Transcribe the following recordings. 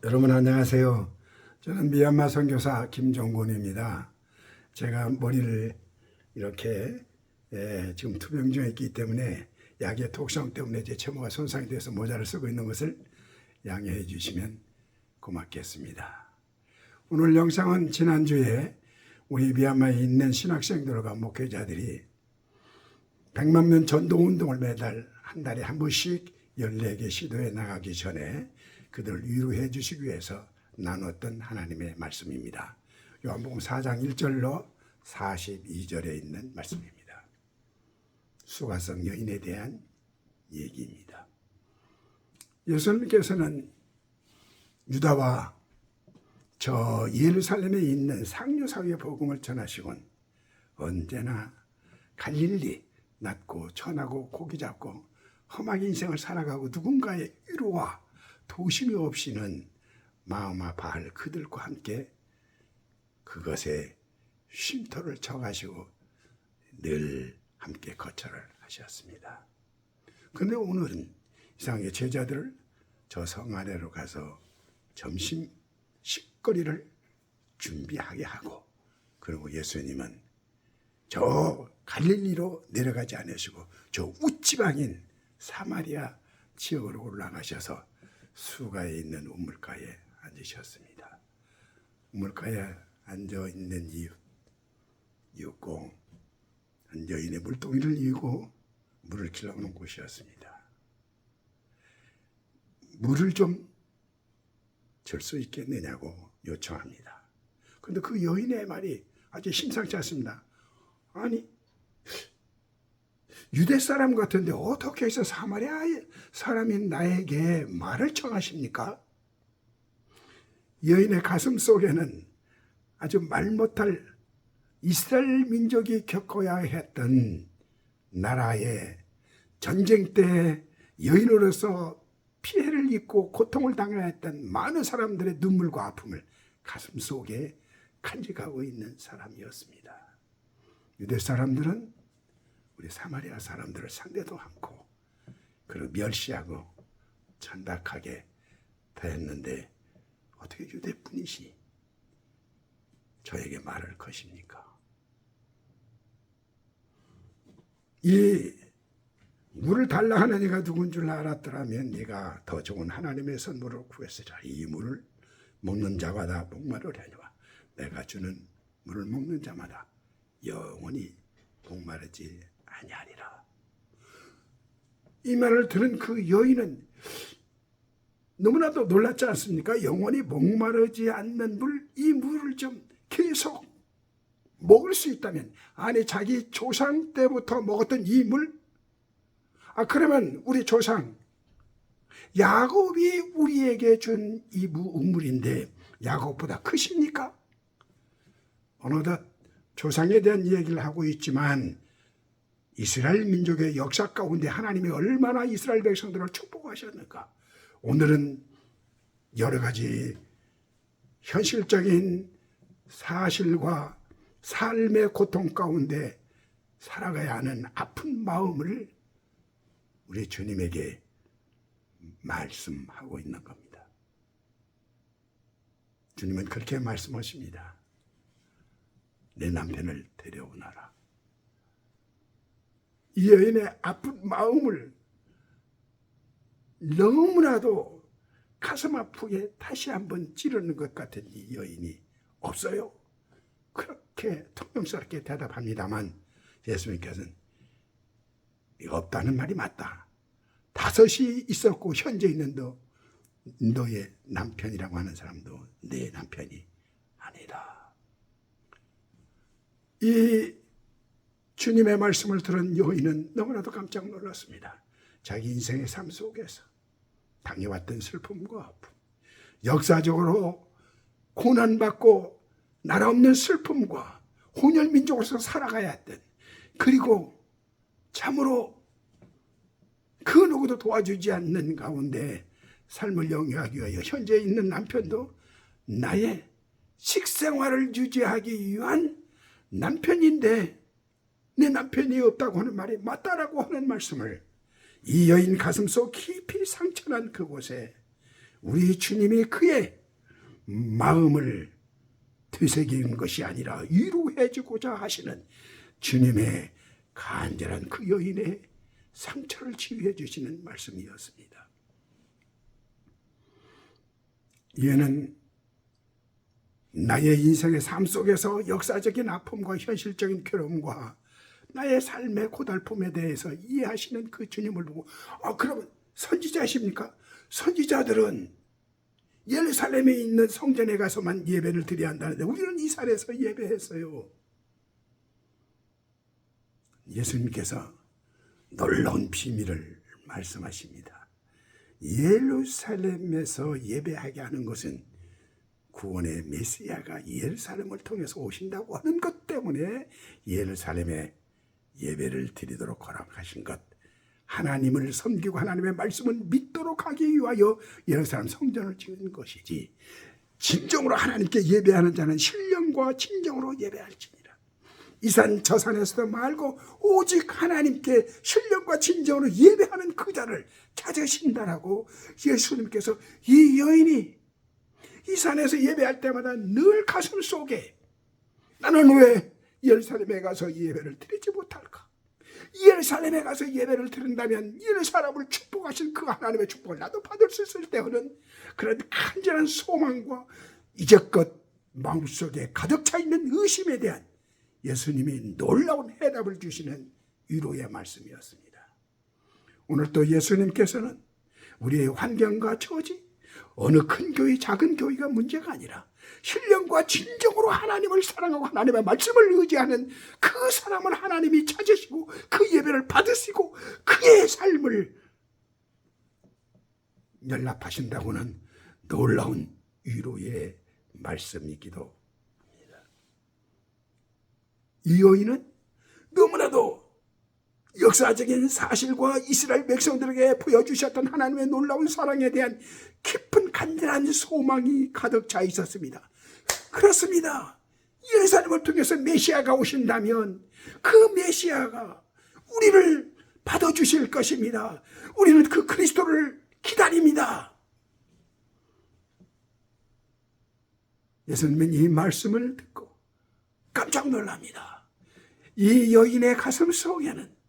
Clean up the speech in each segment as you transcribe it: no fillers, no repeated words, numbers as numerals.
여러분 안녕하세요. 저는 미얀마 선교사 김종곤입니다. 제가 머리를 이렇게 지금 투병 중에 있기 때문에 약의 독성 때문에 제 채모가 손상이 돼서 모자를 쓰고 있는 것을 양해해 주시면 고맙겠습니다. 오늘 영상은 지난주에 우리 미얀마에 있는 신학생들과 목회자들이 100만 명 전도운동을 매달 한 달에 한 번씩 14개 시도에 나가기 전에 그들을 위로해 주시기 위해서 나눴던 하나님의 말씀입니다. 요한복음 4장 1절로 42절에 있는 말씀입니다. 수가성 여인에 대한 얘기입니다. 예수님께서는 유다와 저 예루살렘에 있는 상류사회의 복음을 전하시곤 언제나 갈릴리 낮고 천하고 고기 잡고 험하게 인생을 살아가고 누군가의 위로와 도심이 없이는 마음 아파할 그들과 함께 그것에 쉼터를 쳐가시고 늘 함께 거처를 하셨습니다. 그런데 오늘은 이상하게 제자들을 저 성 아래로 가서 점심 식거리를 준비하게 하고, 그리고 예수님은 저 갈릴리로 내려가지 않으시고 저 웃지방인 사마리아 지역으로 올라가셔서 수가에 있는 우물가에 앉으셨습니다. 우물가에 앉아있는 이윽고 여인의 물동이를 이고 물을 길러오는 곳이었습니다. 물을 좀 줄 수 있겠느냐고 요청합니다. 그런데 그 여인의 말이 아주 심상치 않습니다. 아니, 유대 사람 같은데 어떻게 해서 사마리아 사람인 나에게 말을 청하십니까? 여인의 가슴 속에는 아주 말 못할 이스라엘 민족이 겪어야 했던 나라의 전쟁 때 여인으로서 피해를 입고 고통을 당해야 했던 많은 사람들의 눈물과 아픔을 가슴 속에 간직하고 있는 사람이었습니다. 유대 사람들은 우리 사마리아 사람들을 상대도 않고 그리고 멸시하고 천박하게 대했는데 어떻게 유대분이시 저에게 말을 거십니까? 이 물을 달라 하는 이가 누군 줄 알았더라면 네가 더 좋은 하나님의 선물을 구했으라. 이 물을 먹는 자마다 목마르려니와 내가 주는 물을 먹는 자마다 영원히 목마르지 아니하리라. 이 말을 들은 그 여인은 너무나도 놀랐지 않습니까? 영원히 목마르지 않는 물, 이 물을 좀 계속 먹을 수 있다면, 아니 자기 조상 때부터 먹었던 이 물, 그러면 우리 조상 야곱이 우리에게 준 이 우물인데 야곱보다 크십니까? 어느덧 조상에 대한 이야기를 하고 있지만 이스라엘 민족의 역사 가운데 하나님이 얼마나 이스라엘 백성들을 축복하셨는가. 오늘은 여러 가지 현실적인 사실과 삶의 고통 가운데 살아가야 하는 아픈 마음을 우리 주님에게 말씀하고 있는 겁니다. 주님은 그렇게 말씀하십니다. 내 남편을 데려오너라. 이 여인의 아픈 마음을 너무나도 가슴 아프게 다시 한번 찌르는 것 같은 이 여인이 없어요. 그렇게 퉁명스럽게 대답합니다만 예수님께서는 없다는 말이 맞다. 5이 있었고 현재 있는 너의 남편이라고 하는 사람도 내 남편이 아니다. 이 주님의 말씀을 들은 여인은 너무나도 깜짝 놀랐습니다. 자기 인생의 삶 속에서 당해왔던 슬픔과 아픔, 역사적으로 고난받고 나라 없는 슬픔과 혼혈민족으로서 살아가야 했던, 그리고 참으로 그 누구도 도와주지 않는 가운데 삶을 영위하기 위하여 현재 있는 남편도 나의 식생활을 유지하기 위한 남편인데 내 남편이 없다고 하는 말이 맞다라고 하는 말씀을 이 여인 가슴속 깊이 상처난 그곳에 우리 주님이 그의 마음을 되새기는 것이 아니라 위로해주고자 하시는 주님의 간절한 그 여인의 상처를 치유해 주시는 말씀이었습니다. 이는 나의 인생의 삶 속에서 역사적인 아픔과 현실적인 괴로움과 나의 삶의 고달픔에 대해서 이해하시는 그 주님을 보고 그러면 선지자십니까? 선지자들은 예루살렘에 있는 성전에 가서만 예배를 드려야 한다는데 우리는 이 산에서 예배했어요. 예수님께서 놀라운 비밀을 말씀하십니다. 예루살렘에서 예배하게 하는 것은 구원의 메시아가 예루살렘을 통해서 오신다고 하는 것 때문에 예루살렘에 예배를 드리도록 허락하신 것, 하나님을 섬기고 하나님의 말씀을 믿도록 하기 위하여 예루살렘 성전을 지은 것이지, 진정으로 하나님께 예배하는 자는 신령과 진정으로 예배할지니라. 이 산 저 산에서도 말고 오직 하나님께 신령과 진정으로 예배하는 그 자를 찾으신다라고 예수님께서 이 여인이 이 산에서 예배할 때마다 늘 가슴 속에 나는 왜 예루살렘에 가서 예배를 드리지 못할까? 예루살렘에 가서 예배를 드린다면 예루살렘을 축복하신 그 하나님의 축복을 나도 받을 수 있을 때 하는 그런 간절한 소망과 이제껏 마음속에 가득 차 있는 의심에 대한 예수님이 놀라운 해답을 주시는 위로의 말씀이었습니다. 오늘 또 예수님께서는 우리의 환경과 처지, 어느 큰 교회 작은 교회가 문제가 아니라 신령과 진정으로 하나님을 사랑하고 하나님의 말씀을 의지하는 그 사람을 하나님이 찾으시고 그 예배를 받으시고 그의 삶을 연락하신다고는 놀라운 위로의 말씀이기도 합니다. 이 여인은 너무나도 역사적인 사실과 이스라엘 백성들에게 보여주셨던 하나님의 놀라운 사랑에 대한 깊은 간절한 소망이 가득 차 있었습니다. 그렇습니다. 예루살렘을 통해서 메시아가 오신다면 그 메시아가 우리를 받아주실 것입니다. 우리는 그 그리스도를 기다립니다. 예수님은 이 말씀을 듣고 깜짝 놀랍니다. 이 여인의 가슴 속에는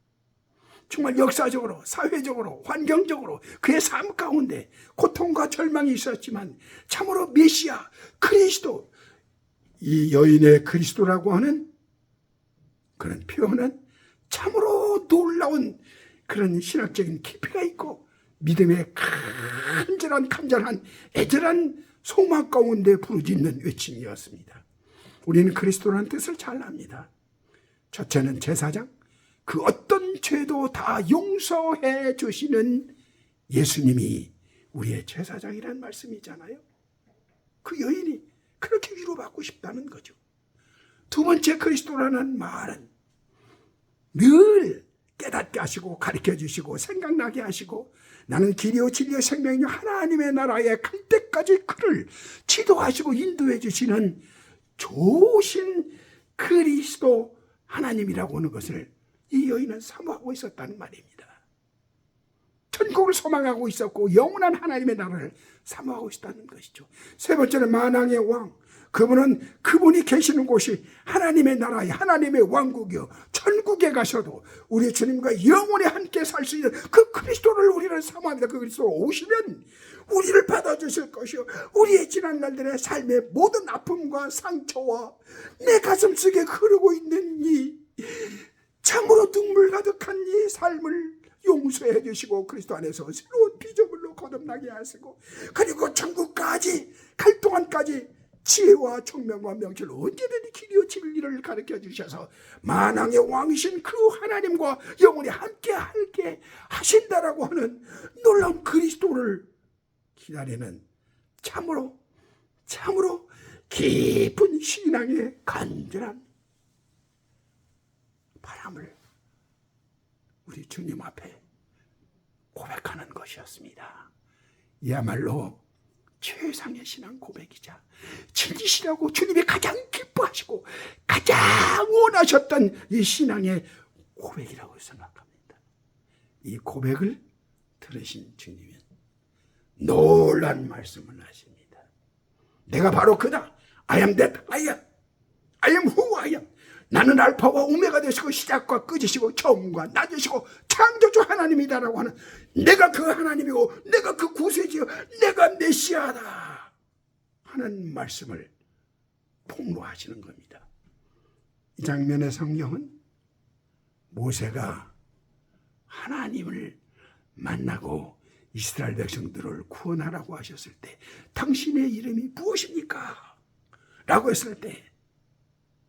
정말 역사적으로, 사회적으로, 환경적으로 그의 삶 가운데 고통과 절망이 있었지만 참으로 메시아, 그리스도, 이 여인의 그리스도라고 하는 그런 표현은 참으로 놀라운 그런 신학적인 깊이가 있고 믿음의 간절한 애절한 소망 가운데 부르짖는 외침이었습니다. 우리는 그리스도라는 뜻을 잘 압니다. 첫째는 제사장, 그 어떤 죄도 다 용서해 주시는 예수님이 우리의 제사장이라는 말씀이잖아요. 그 여인이 그렇게 위로받고 싶다는 거죠. 두 번째, 그리스도라는 말은 늘 깨닫게 하시고 가르쳐 주시고 생각나게 하시고 나는 길이요 진리요 생명이요 하나님의 나라에 갈 때까지 그를 지도하시고 인도해 주시는 좋으신 그리스도 하나님이라고 하는 것을 이 여인은 사모하고 있었다는 말입니다. 천국을 소망하고 있었고 영원한 하나님의 나라를 사모하고 있었다는 것이죠. 세 번째는 만왕의 왕, 그분이 계시는 곳이 하나님의 나라에 하나님의 왕국이요 천국에 가셔도 우리 주님과 영원히 함께 살 수 있는 그 그리스도를 우리는 사모합니다. 그 그리스도 오시면 우리를 받아주실 것이요 우리의 지난 날들의 삶의 모든 아픔과 상처와 내 가슴속에 흐르고 있는 이 참으로 눈물 가득한 이 삶을 용서해 주시고 그리스도 안에서 새로운 피조물로 거듭나게 하시고 그리고 천국까지 갈 동안까지 지혜와 총명과 명철로 언제든지 길이요 진리를 가르쳐 주셔서 만왕의 왕이신 그 하나님과 영원히 함께 하게 하신다라고 하는 놀라운 그리스도를 기다리는 참으로 깊은 신앙의 간절한 바람을 우리 주님 앞에 고백하는 것이었습니다. 이야말로 최상의 신앙 고백이자 진실하고 주님이 가장 기뻐하시고 가장 원하셨던 이 신앙의 고백이라고 생각합니다. 이 고백을 들으신 주님은 놀란 말씀을 하십니다. 내가 바로 그다. I am that I am. I am who I am. 나는 알파와 오메가 되시고 시작과 끝이시고 처음과 낮으시고 창조주 하나님이다라고 하는, 내가 그 하나님이고 내가 그 구세주여, 내가 메시아다 하는 말씀을 폭로하시는 겁니다. 이 장면의 성경은 모세가 하나님을 만나고 이스라엘 백성들을 구원하라고 하셨을 때 당신의 이름이 무엇입니까? 라고 했을 때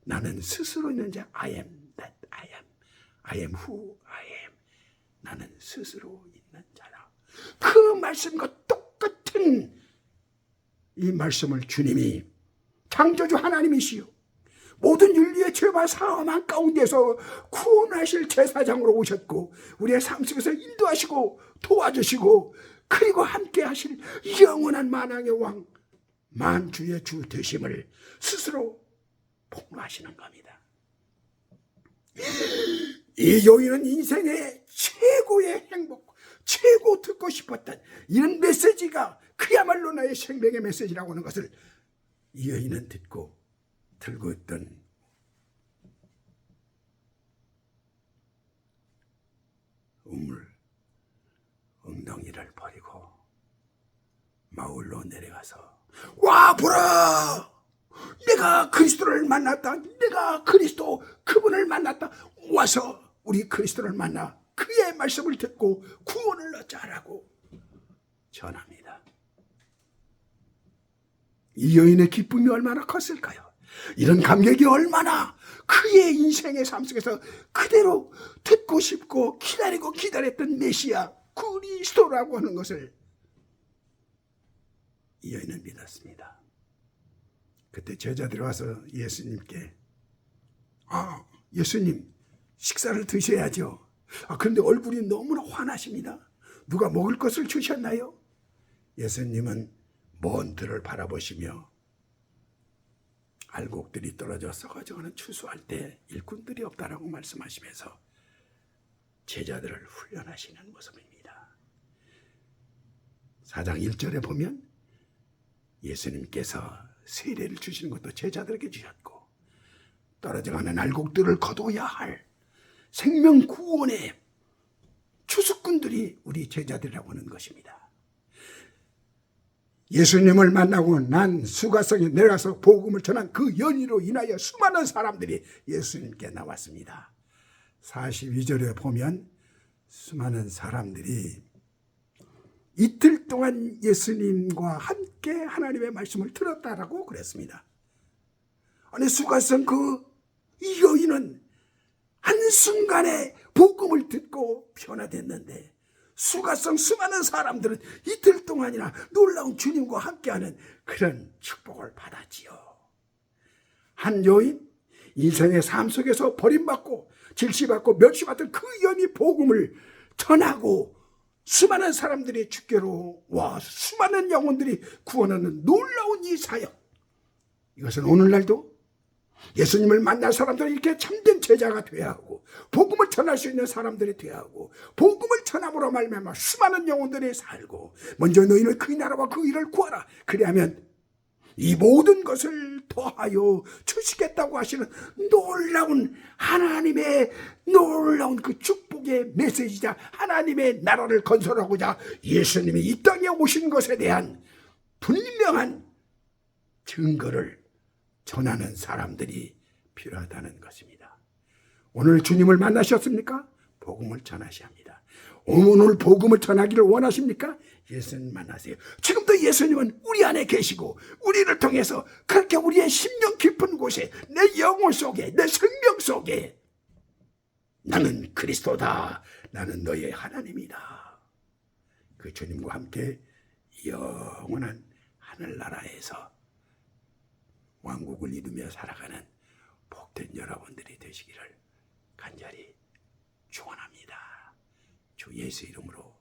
나는 스스로 있는 자 I am that I am. I am who I am. 나는 스스로 있는 자다. 그 말씀과 똑같은 이 말씀을 주님이 창조주 하나님이시요 모든 인류의 죄와 사함한 가운데서 구원하실 제사장으로 오셨고 우리의 삶 속에서 인도하시고 도와주시고 그리고 함께 하실 영원한 만왕의 왕 만주의 주 되심을 스스로 폭로하시는 겁니다. 이 여인은 인생의 최고의 행복, 최고 듣고 싶었던 이런 메시지가 그야말로 나의 생명의 메시지라고 하는 것을 이 여인은 듣고 들고 있던 우물 엉덩이를 버리고 마을로 내려가서 와 보라, 내가 그리스도를 만났다. 내가 그리스도 그분을 만났다. 와서 우리 그리스도를 만나 그의 말씀을 듣고 구원을 얻자라고 전합니다. 이 여인의 기쁨이 얼마나 컸을까요? 이런 감격이 얼마나 그의 인생의 삶 속에서 그대로 듣고 싶고 기다리고 기다렸던 메시아 그리스도라고 하는 것을 이 여인은 믿었습니다. 그때 제자들이 와서 예수님께 예수님 식사를 드셔야죠. 그런데 얼굴이 너무나 환하십니다. 누가 먹을 것을 주셨나요? 예수님은 먼 들을 바라보시며 알곡들이 떨어져 썩어져가는 추수할 때 일꾼들이 없다라고 말씀하시면서 제자들을 훈련하시는 모습입니다. 4장 1절에 보면 예수님께서 세례를 주시는 것도 제자들에게 주셨고 떨어져가는 알곡들을 거둬야 할 생명 구원의 추수꾼들이 우리 제자들이라고 하는 것입니다. 예수님을 만나고 난 수가성에 내려가서 복음을 전한 그 연유로 인하여 수많은 사람들이 예수님께 나왔습니다. 42절에 보면 수많은 사람들이 이틀 동안 예수님과 함께 하나님의 말씀을 들었다라고 그랬습니다. 아니 수가성 이 여인은 한순간에 복음을 듣고 변화됐는데 수가성 수많은 사람들은 이틀 동안이나 놀라운 주님과 함께하는 그런 축복을 받았지요. 한 여인 인생의 삶 속에서 버림받고 질시받고 멸시받던 그 여인이 복음을 전하고 수많은 사람들이 주께로 와 수많은 영혼들이 구원하는 놀라운 이 사역, 이것은 오늘날도 예수님을 만날 사람들은 이렇게 참된 제자가 되어야 하고 복음을 전할 수 있는 사람들이 되어야 하고 복음을 전함으로 말미암아 수많은 영혼들이 살고 먼저 너희는 그 나라와 그 일을 구하라. 그리하면 이 모든 것을 더하여 주시겠다고 하시는 놀라운 하나님의 놀라운 그 축복의 메시지자 하나님의 나라를 건설하고자 예수님이 이 땅에 오신 것에 대한 분명한 증거를 전하는 사람들이 필요하다는 것입니다. 오늘 주님을 만나셨습니까? 복음을 전하셔야 합니다. 오늘 복음을 전하기를 원하십니까? 예수님 만나세요. 지금도 예수님은 우리 안에 계시고 우리를 통해서 그렇게 우리의 심령 깊은 곳에 내 영혼 속에 내 생명 속에 나는 그리스도다. 나는 너의 하나님이다. 그 주님과 함께 영원한 하늘나라에서 왕국을 이루며 살아가는 복된 여러분들이 되시기를 간절히 축원합니다. 주 예수 이름으로